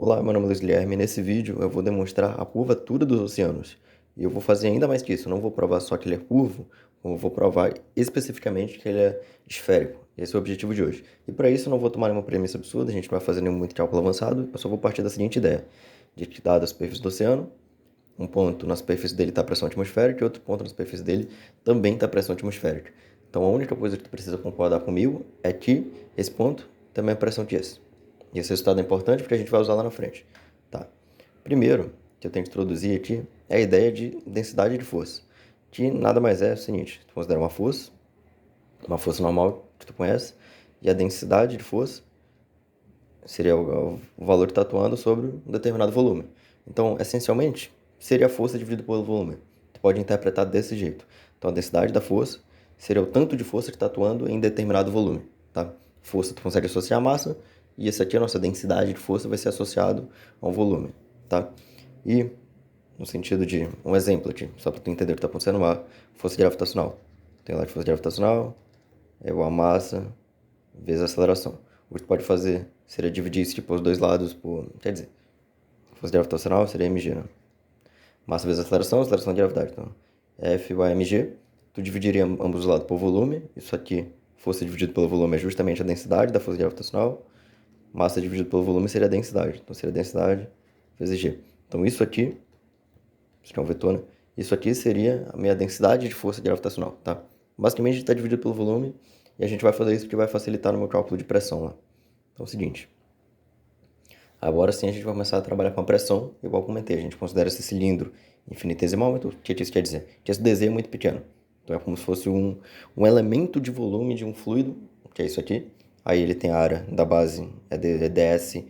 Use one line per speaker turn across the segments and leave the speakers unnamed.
Olá, meu nome é Luiz Guilherme e nesse vídeo eu vou demonstrar a curvatura dos oceanos. E eu vou fazer ainda mais que isso, eu não vou provar só que ele é curvo, como eu vou provar especificamente que ele é esférico. Esse é o objetivo de hoje. E para isso eu não vou tomar nenhuma premissa absurda, a gente não vai fazer nenhum muito cálculo avançado, eu só vou partir da seguinte ideia, de que dada a superfície do oceano, um ponto na superfície dele está a pressão atmosférica e outro ponto na superfície dele também está a pressão atmosférica. Então a única coisa que tu precisa concordar comigo é que esse ponto também é pressão que esse. E esse resultado é importante porque a gente vai usar lá na frente. Tá? Primeiro, que eu tenho que introduzir aqui é a ideia de densidade de força, que nada mais é o seguinte, tu considera uma força normal que tu conhece, e a densidade de força seria o valor que está atuando sobre um determinado volume. Então, essencialmente, seria a força dividida pelo volume. Tu pode interpretar desse jeito. Então, a densidade da força seria o tanto de força que está atuando em determinado volume. Tá? Força tu consegue associar a massa, e essa aqui, a nossa densidade de força, vai ser associado a um volume. Tá? E, no sentido de, um exemplo aqui, só para tu entender o que está acontecendo, uma força gravitacional. Tem lá de força gravitacional, é igual a massa vezes a aceleração. O que tu pode fazer seria dividir isso tipo, os dois lados por... Quer dizer, força gravitacional seria mg, né? Massa vezes aceleração de gravidade. Então, F igual a mg. Tu dividiria ambos os lados por volume. Isso aqui, força dividido pelo volume, é justamente a densidade da força gravitacional. Massa dividido pelo volume seria a densidade. Então, seria densidade vezes g. Então, isso aqui é um vetor, né? Isso aqui seria a minha densidade de força gravitacional, tá? Basicamente, a gente está dividido pelo volume e a gente vai fazer isso porque vai facilitar no meu cálculo de pressão lá. Então é o seguinte, agora sim a gente vai começar a trabalhar com a pressão, igual comentei, a gente considera esse cilindro infinitesimal, então o que isso quer dizer? Que esse desenho é muito pequeno, então é como se fosse um elemento de volume de um fluido, que é isso aqui, aí ele tem a área da base é ds e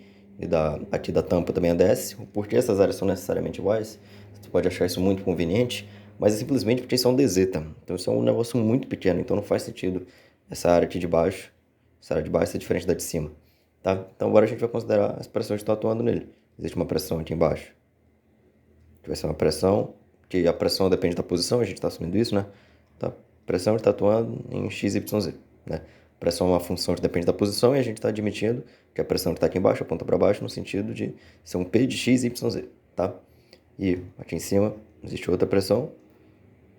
aqui da tampa também é ds, porque essas áreas são necessariamente iguais, você pode achar isso muito conveniente, mas é simplesmente porque isso é um dz, tá? Então isso é um negócio muito pequeno, então não faz sentido essa área aqui de baixo, essa área de baixo ser diferente da de cima. Tá? Então agora a gente vai considerar as pressões que estão atuando nele. Existe uma pressão aqui embaixo, que vai ser uma pressão, que a pressão depende da posição, a gente está assumindo isso, né? Tá? Pressão está atuando em x, y, z, né? Pressão é uma função que depende da posição e a gente está admitindo que a pressão que está aqui embaixo aponta para baixo no sentido de ser um P de x, y, z, tá? E aqui em cima existe outra pressão,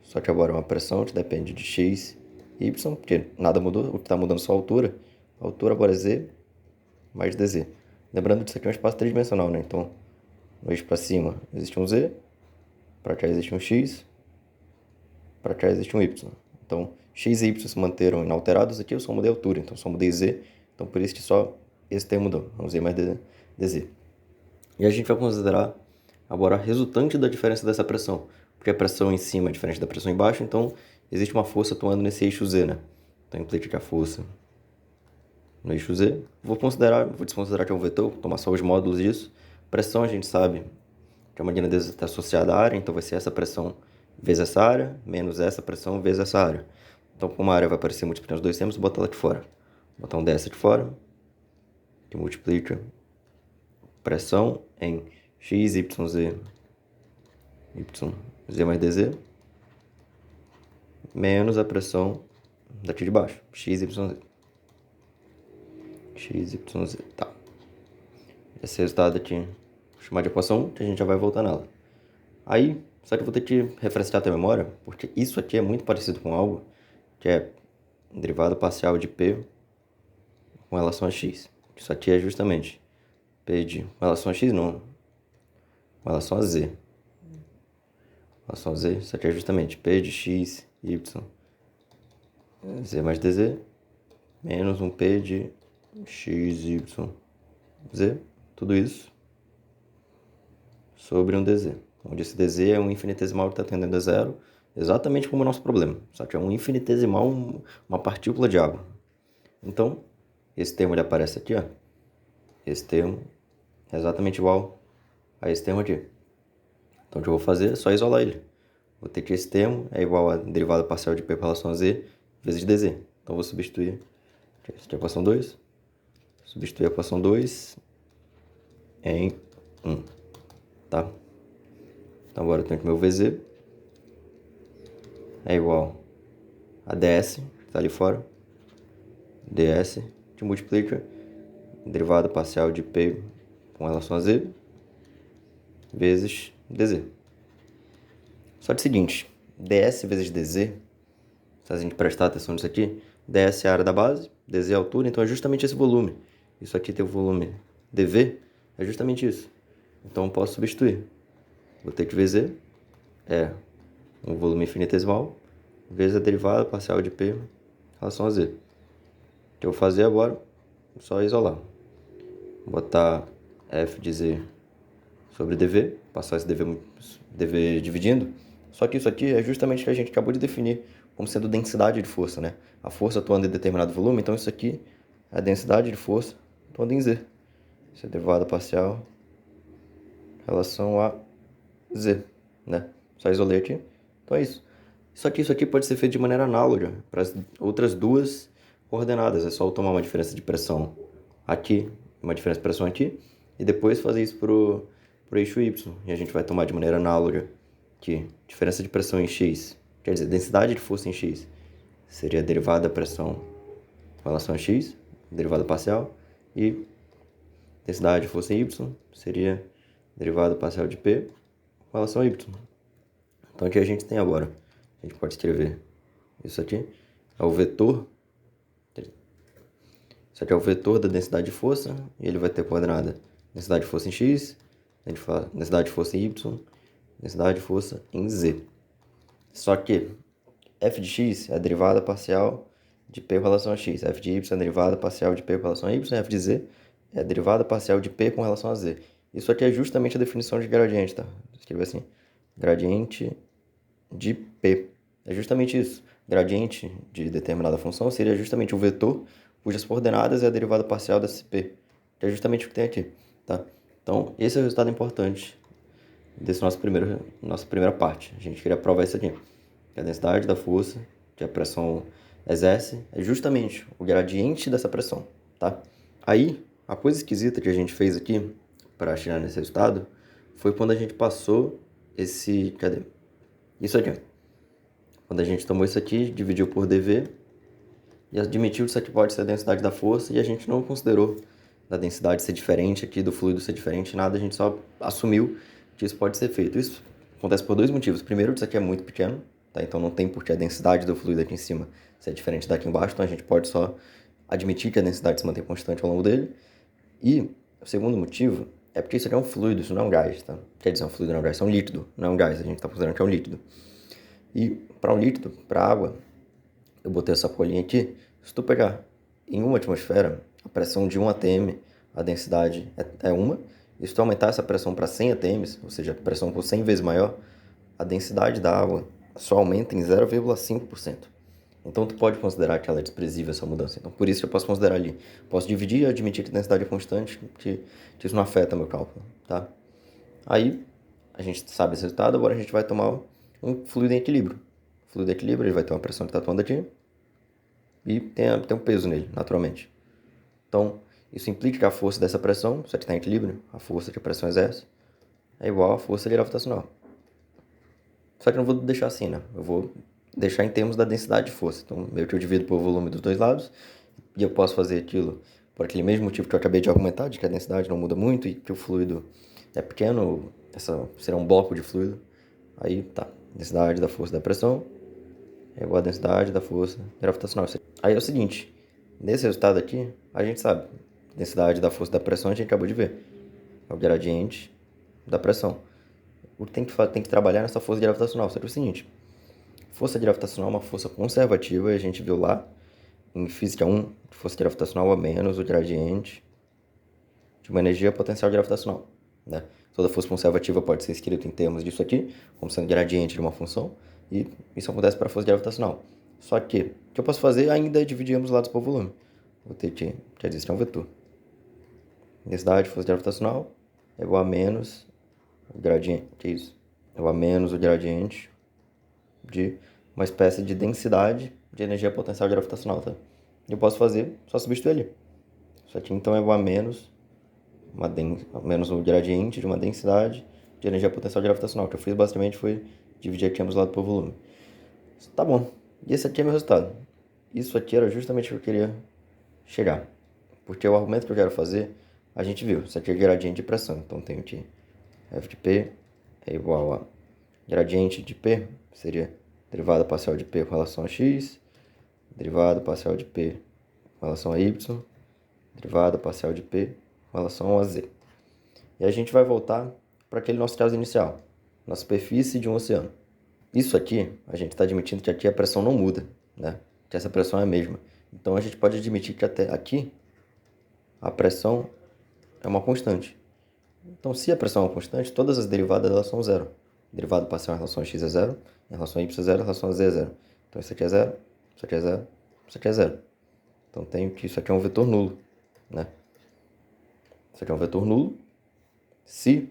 só que agora é uma pressão que depende de x, y, porque nada mudou, o que está mudando é só a altura. A altura agora é z mais dz. Lembrando que isso aqui é um espaço tridimensional, né? Então, no eixo para cima existe um z, para cá existe um x, para cá existe um y. Então, x e y se manteram inalterados aqui, eu só mudei a altura, então só mudei z. Então, por isso que só esse termo mudou, um z mais dz. E a gente vai considerar agora a resultante da diferença dessa pressão, porque a pressão em cima é diferente da pressão embaixo, então existe uma força atuando nesse eixo z, né? Então, implica que a força no eixo Z. Vou desconsiderar que é um vetor, tomar só os módulos disso. Pressão a gente sabe que a medida está associada à área, então vai ser essa pressão vezes essa área, menos essa pressão vezes essa área. Então, como a área vai aparecer multiplicando os dois termos, vou botar ela aqui fora. Vou botar um dessa de fora, que multiplica pressão em x, y, z mais dz, menos a pressão daqui de baixo, x, y, z. X, y, z, tá. Esse resultado aqui, vou chamar de equação 1, que a gente já vai voltar nela. Aí, só que eu vou ter que refrescar a tua memória, porque isso aqui é muito parecido com algo que é derivada parcial de P com relação a x. Isso aqui é justamente P de... com relação a x não, com relação a z. Com relação a z, isso aqui é justamente P de x, y, z mais dz, menos um P de x, y, z, tudo isso sobre um dz, onde esse dz é um infinitesimal que está tendendo a zero, exatamente como o nosso problema, só que é um infinitesimal, uma partícula de água. Então, esse termo ele aparece aqui, ó. Esse termo é exatamente igual a esse termo aqui. Então, o que eu vou fazer é só isolar ele. Vou ter que esse termo é igual a derivada parcial de P com relação a z vezes dz. Então, vou substituir essa aqui é a equação 2. Substituir a equação 2 em 1. Tá? Então agora eu tenho que meu VZ é igual a ds, que está ali fora, ds, que multiplica derivada parcial de P com relação a Z vezes dz. Só que é o seguinte, ds vezes dz, se a gente prestar atenção nisso aqui, ds é a área da base, dz é a altura, então é justamente esse volume. Isso aqui tem o volume dv, é justamente isso. Então eu posso substituir. Vou ter que vz é um volume infinitesimal vezes a derivada parcial de p em relação a z. O que eu vou fazer agora é só isolar. Vou botar f de z sobre dv, passar esse dv dividindo. Só que isso aqui é justamente o que a gente acabou de definir como sendo densidade de força, né? A força atuando em determinado volume, então isso aqui é a densidade de força atuando em z. Isso é derivada parcial em relação a z, né? Só isolei aqui. Então é isso. Só que isso aqui pode ser feito de maneira análoga para as outras duas coordenadas. É só eu tomar uma diferença de pressão aqui, uma diferença de pressão aqui, e depois fazer isso pro eixo y. E a gente vai tomar de maneira análoga que diferença de pressão em x, quer dizer, densidade de força em x, seria a derivada da pressão com relação a x, derivada parcial, e densidade de força em y seria derivada parcial de p com relação a y. Então, o que a gente tem agora? A gente pode escrever isso aqui é o vetor. Isso aqui é o vetor da densidade de força, e ele vai ter coordenada densidade de força em x, densidade de força em y, densidade de força em z. Só que f de x é a derivada parcial de p com relação a x, f de y é a derivada parcial de p com relação a y, f de z é a derivada parcial de p com relação a z. Isso aqui é justamente a definição de gradiente, tá? Vou escrever assim, gradiente de p. É justamente isso. Gradiente de determinada função seria justamente o vetor cujas coordenadas é a derivada parcial desse p, que é justamente o que tem aqui, tá? Então, esse é o resultado importante desse nossa primeira parte. A gente queria provar isso aqui. Que a densidade da força que a pressão exerce é justamente o gradiente dessa pressão, tá? Aí, a coisa esquisita que a gente fez aqui para chegar nesse resultado foi quando a gente passou esse... Cadê? Isso aqui. Quando a gente tomou isso aqui, dividiu por dv e admitiu que isso aqui pode ser a densidade da força, e a gente não considerou da densidade ser diferente aqui, do fluido ser diferente, nada, a gente só assumiu que isso pode ser feito. Isso acontece por dois motivos. Primeiro, isso aqui é muito pequeno, tá? Então não tem por que a densidade do fluido aqui em cima ser diferente daqui embaixo, então a gente pode só admitir que a densidade se mantém constante ao longo dele. E o segundo motivo é porque isso aqui é um fluido, isso não é um gás, tá? Quer dizer, um fluido não é um gás, isso é um líquido, não é um gás, a gente está considerando que é um líquido. E para um líquido, para água, eu botei essa colinha aqui. Se tu pegar em uma atmosfera, a pressão de 1 atm, a densidade é 1. E se tu aumentar essa pressão para 100 atms, ou seja, a pressão por 100 vezes maior, a densidade da água só aumenta em 0,5%. Então tu pode considerar que ela é desprezível, essa mudança. Então por isso que eu posso considerar ali. Posso dividir e admitir que a densidade é constante, que isso não afeta meu cálculo, tá? Aí, a gente sabe esse resultado, agora a gente vai tomar um fluido em equilíbrio. O fluido em equilíbrio, ele vai ter uma pressão que está atuando aqui e tem um peso nele, naturalmente. Então, isso implica que a força dessa pressão, se ela está em equilíbrio, a força que a pressão exerce, é igual à força gravitacional. Só que eu não vou deixar assim, né? Eu vou deixar em termos da densidade de força. Então, meio que eu divido por volume dos dois lados, e eu posso fazer aquilo por aquele mesmo motivo que eu acabei de argumentar, de que a densidade não muda muito e que o fluido é pequeno, será um bloco de fluido. Aí, tá. Densidade da força da pressão é igual a densidade da força gravitacional. Aí é o seguinte, nesse resultado aqui, a gente sabe, densidade da força da pressão a gente acabou de ver. É o gradiente da pressão. O que tem que trabalhar nessa força gravitacional seria o seguinte, força gravitacional é uma força conservativa, e a gente viu lá em Física 1, força gravitacional a menos o gradiente de uma energia potencial gravitacional, né? Toda força conservativa pode ser escrita em termos disso aqui, como sendo gradiente de uma função, e isso acontece para a força gravitacional. Só que o que eu posso fazer ainda é dividir ambos os lados por volume. Vou ter que existe um vetor. Densidade de força gravitacional é igual a menos o gradiente, que é isso? É igual a menos o gradiente de uma espécie de densidade de energia potencial gravitacional, tá? Eu posso fazer, só substituir ali. Isso aqui então é igual a menos o gradiente de uma densidade de energia potencial gravitacional. O que eu fiz basicamente foi dividir aqui ambos os lados por volume. Tá bom. E esse aqui é meu resultado. Isso aqui era justamente o que eu queria chegar. Porque o argumento que eu quero fazer a gente viu, isso aqui é gradiente de pressão. Então, tenho que F de P é igual a gradiente de P, seria derivada parcial de P com relação a X, derivada parcial de P com relação a Y, derivada parcial de P com relação a Z. E a gente vai voltar para aquele nosso caso inicial, na superfície de um oceano. Isso aqui, a gente está admitindo que aqui a pressão não muda, né? Que essa pressão é a mesma. Então, a gente pode admitir que até aqui a pressão é uma constante. Então, se a pressão é uma constante, todas as derivadas delas são zero. Derivada parcial em relação a x é zero, em relação a y é zero, em relação a z é zero. Então, isso aqui é zero, isso aqui é zero, isso aqui é zero. Então, tenho que isso aqui é um vetor nulo, né? Isso aqui é um vetor nulo. Se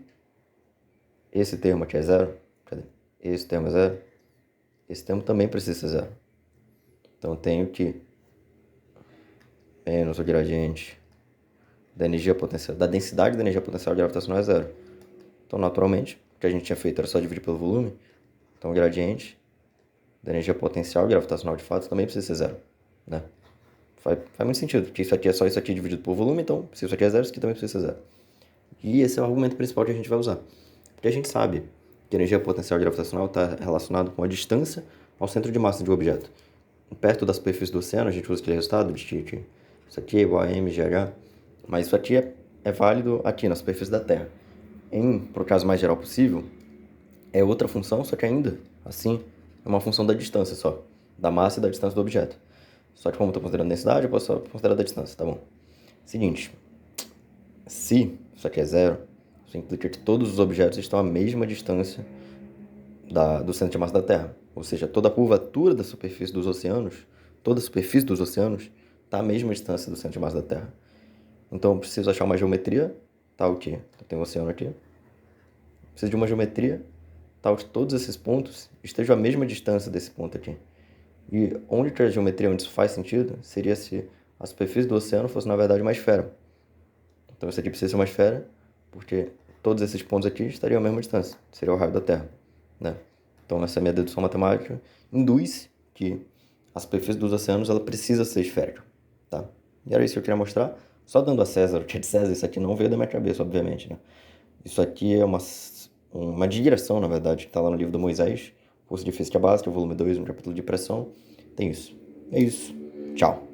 esse termo aqui é zero, cadê? Esse termo é zero, esse termo também precisa ser zero. Então, tenho que menos o gradiente da energia potencial, da densidade da energia potencial gravitacional é zero. Então, naturalmente, o que a gente tinha feito era só dividir pelo volume. Então, o gradiente da energia potencial gravitacional de fato também precisa ser zero, né? Faz muito sentido, porque isso aqui é só isso aqui dividido por volume, então se isso aqui é zero, isso aqui também precisa ser zero. E esse é o argumento principal que a gente vai usar. Porque a gente sabe que a energia potencial gravitacional está relacionada com a distância ao centro de massa de um objeto. Perto da superfície do oceano, a gente usa aquele resultado de que isso aqui é igual a mgh, mas isso aqui é válido aqui na superfície da Terra. Para o caso mais geral possível, é outra função, só que ainda assim é uma função da distância só, da massa e da distância do objeto. Só que como eu estou considerando densidade, eu posso só considerar da distância, tá bom? Seguinte, se isso aqui é zero, isso implica que todos os objetos estão à mesma distância do centro de massa da Terra. Ou seja, toda a curvatura da superfície dos oceanos, toda a superfície dos oceanos está à mesma distância do centro de massa da Terra. Então, eu preciso achar uma geometria tal que... Eu tenho um oceano aqui. Preciso de uma geometria tal que todos esses pontos estejam à mesma distância desse ponto aqui. E onde que a geometria onde isso faz sentido seria se a superfície do oceano fosse, na verdade, uma esfera. Então, isso aqui precisa ser uma esfera, porque todos esses pontos aqui estariam à mesma distância. Seria o raio da Terra, né? Então, essa minha dedução matemática induz que a superfície dos oceanos ela precisa ser esférica, tá? E era isso que eu queria mostrar. Só dando a César o que é de César, isso aqui não veio da minha cabeça, obviamente, né? Isso aqui é uma digressão, na verdade, que está lá no livro do Moisés, curso de Física Básica, volume 2, no capítulo de pressão. Tem isso. É isso. Tchau.